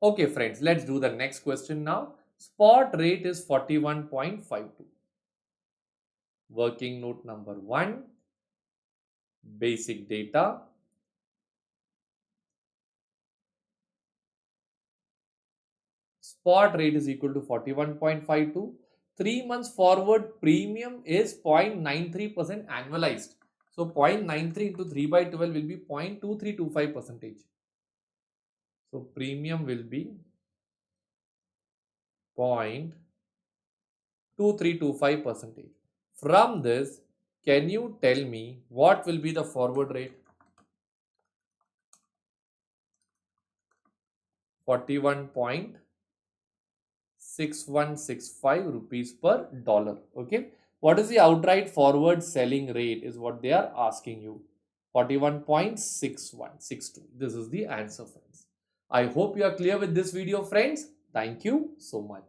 Okay friends, let's do the next question now. Spot rate is 41.52. Working note number 1, basic data. Spot rate is equal to 41.52. 3 months forward premium is 0.93% annualized. So 0.93 into 3 by 12 will be 0.2325 percentage. So premium will be 0.2325 percentage. From this, can you tell me what will be the forward rate? 41.6165 rupees per dollar. Okay. What is the outright forward selling rate is what they are asking you. 41.6162. This is the answer, friends. I hope you are clear with this video, friends. Thank you so much.